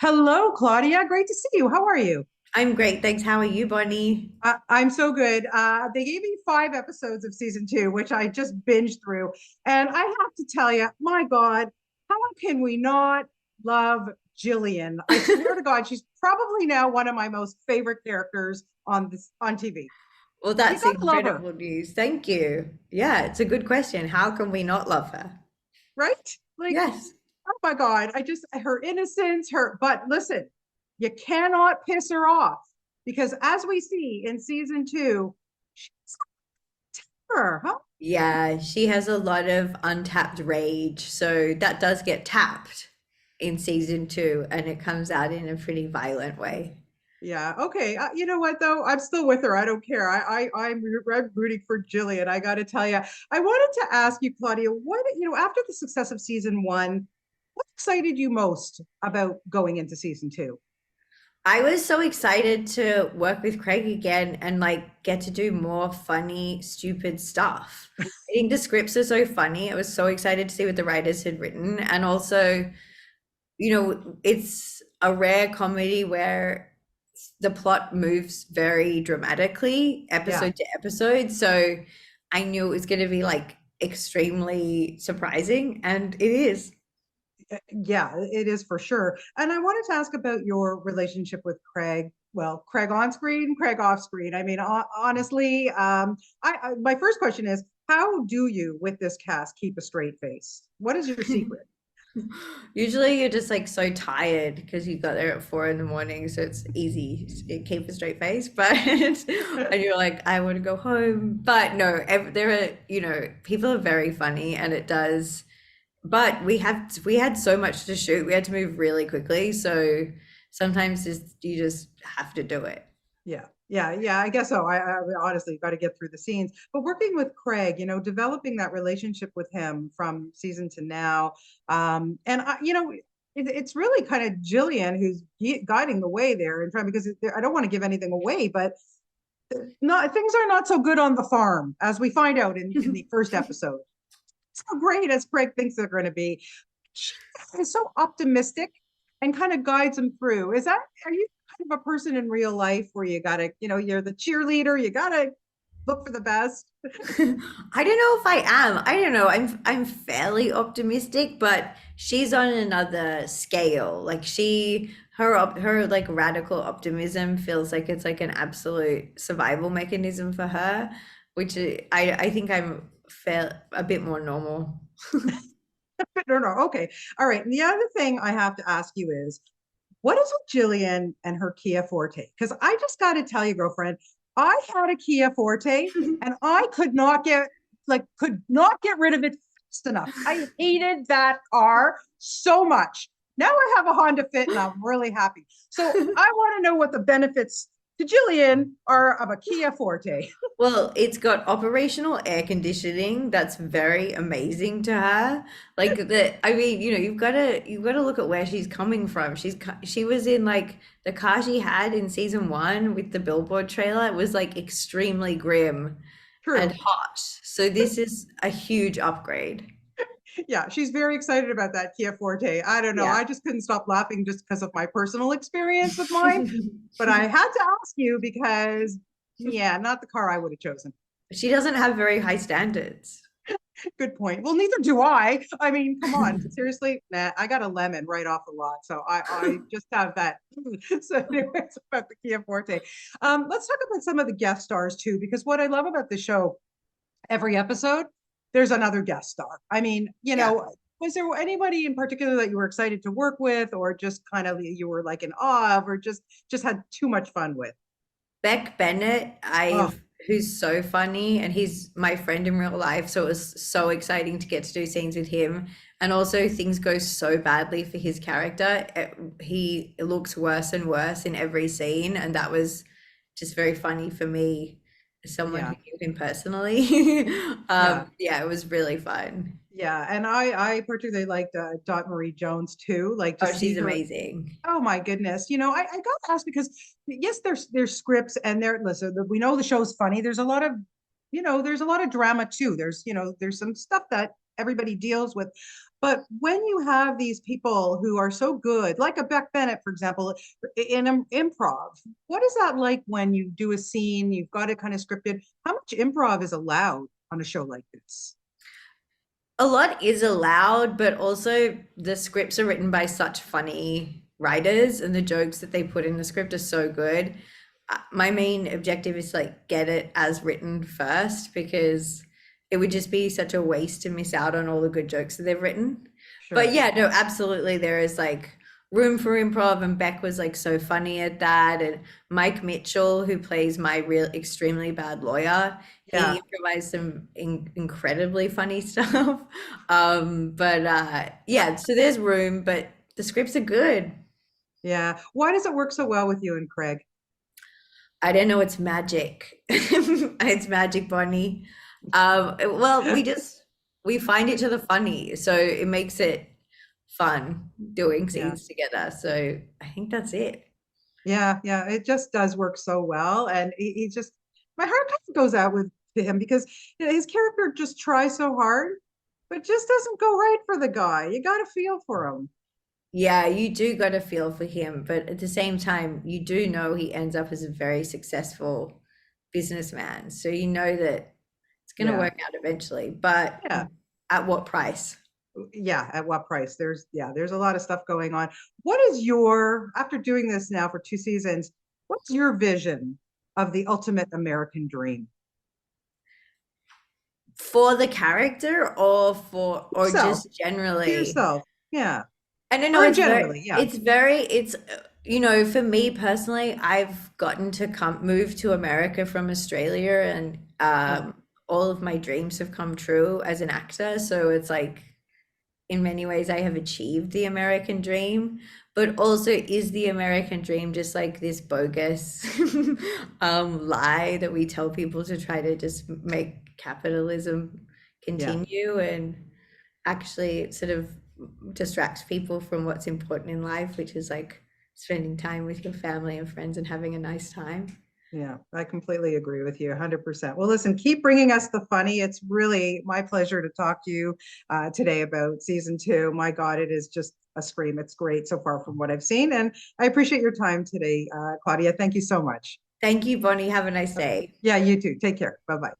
Hello, Claudia. Great to see you. How are you? I'm great, thanks. How are you, Bonnie? I'm so good. They gave me 5 episodes of season 2, which I just binged through. And I have to tell you, my God, how can we not love Jillian? I swear to God, she's probably now one of my most favorite characters on TV. Well, You that's gotta love her, incredible news. Thank you. Yeah, it's a good question. How can we not love her? right? Like, Yes. oh my God, I just her innocence, but listen, you cannot piss her off because as we see in season 2, she's her, huh? Yeah, she has a lot of untapped rage. So that does get tapped in season two, and it comes out in a pretty violent way. Yeah. Okay. You know what though? I'm still with her. I don't care. I'm rooting for Jillian. I got to tell you. I wanted to ask you, Claudia, after the success of season 1, what excited you most about going into season 2? I was so excited to work with Craig again and like get to do more funny, stupid stuff. I think the scripts are so funny. I was so excited to see what the writers had written. And also, it's a rare comedy where the plot moves very dramatically Yeah. episode to episode. So I knew it was going to be like extremely surprising, and it is. Yeah, it is for sure. And I wanted to ask about your relationship with Craig. Well, Craig on screen, Craig off screen. I mean, honestly, my first question is, how do you, with this cast, keep a straight face? What is your secret? Usually you're just like so tired because you got there at 4 in the morning, so it's easy to keep a straight face. But and you're like, I want to go home. But no, there are, people are very funny, and it does. But we had so much to shoot. We had to move really quickly, so sometimes you just have to do it. Yeah, yeah. I guess so. I honestly got to get through the scenes. But working with Craig, developing that relationship with him from season to now, and it's really kind of Jillian who's guiding the way there and trying because I don't want to give anything away, but not things are not so good on the farm as we find out in the first episode. So great as Craig thinks they're going to be. She is so optimistic and kind of guides them through. Are you kind of a person in real life where you gotta, you're the cheerleader, you gotta look for the best? I don't know if I am. I don't know. I'm fairly optimistic, but she's on another scale. Like her like radical optimism feels like it's like an absolute survival mechanism for her, which I think I'm fair a bit more normal. No, no, okay. All right. And the other thing I have to ask you is what is with Jillian and her Kia Forte? Because I just got to tell you, girlfriend, I had a Kia Forte and I could not get rid of it fast enough. I hated that car so much. Now I have a Honda Fit and I'm really happy. So I want to know what the benefits to Jillian are of a Kia Forte. Well, it's got operational air conditioning. That's very amazing to her. I mean, you've got to look at where she's coming from. She was in like the car she had in season one with the billboard trailer. It was like extremely grim and True. hot. So this is a huge upgrade. Yeah, she's very excited about that Kia Forte. I don't know. Yeah. I just couldn't stop laughing just because of my personal experience with mine. But I had to ask you because, yeah, not the car I would have chosen. She doesn't have very high standards. Good point. Well, neither do I. I mean, come on. Seriously, nah, I got a lemon right off the lot. So I just have that. So, anyways, about the Kia Forte. Let's talk about some of the guest stars too, because what I love about the show, every episode, there's another guest star. I mean, Yeah. was there anybody in particular that you were excited to work with, or just kind of you were like in awe of, or just had too much fun with? Beck Bennett, Oh, who's so funny, and he's my friend in real life, so it was so exciting to get to do scenes with him. And also things go so badly for his character. He looks worse and worse in every scene, and that was just very funny for me as someone who yeah, knew him personally. yeah. Yeah, it was really fun. Yeah, and I particularly liked Dot Marie Jones too. Like to Oh, see she's her. amazing. Oh my goodness. I got to ask because yes, there's scripts and there listen, we know the show's funny. There's a lot of drama too. There's some stuff that everybody deals with. But when you have these people who are so good, like a Beck Bennett, for example, in improv, what is that like when you do a scene, you've got it kind of scripted? How much improv is allowed on a show like this? A lot is allowed, but also the scripts are written by such funny writers, and the jokes that they put in the script are so good. My main objective is to like get it as written first, because it would just be such a waste to miss out on all the good jokes that they've written. But Sure. yeah, no, absolutely, there is like room for improv, and Beck was like so funny at that. And Mike Mitchell, who plays my real extremely bad lawyer, he Yeah. improvised some incredibly funny stuff. But yeah, so there's room, but the scripts are good. Yeah. Why does it work so well with you and Craig? I don't know, it's magic. It's magic, Bonnie. Well, we find each other funny, so it makes it fun doing Yeah. scenes together. So I think that's it. Yeah, yeah, it just does work so well, and he just my heart kind of goes out with to him because his character just tries so hard, but just doesn't go right for the guy. You got to feel for him. Yeah, you do got to feel for him, but at the same time, you do know he ends up as a very successful businessman. So you know that it's going to Yeah, work out eventually, but yeah, at what price? yeah. At what price? There's a lot of stuff going on. What is your after doing this now for 2 seasons? What's your vision of the ultimate American dream? For the character, or Yourself, just for generally? yourself. Yeah, I don't know, or generally, yeah. you know, for me personally, I've gotten to come move to America from Australia, and Yeah, all of my dreams have come true as an actor. So it's like in many ways I have achieved the American dream, but also is the American dream just like this bogus lie that we tell people to try to just make capitalism yeah. continue, and actually it sort of distracts people from what's important in life, which is like spending time with your family and friends and having a nice time. Yeah, I completely agree with you 100%. Well, listen, keep bringing us the funny. It's really my pleasure to talk to you today about season 2. My God, it is just a scream. It's great so far from what I've seen. And I appreciate your time today, Claudia. Thank you so much. Thank you, Bonnie. Have a nice day. Yeah, you too. Take care. Bye bye.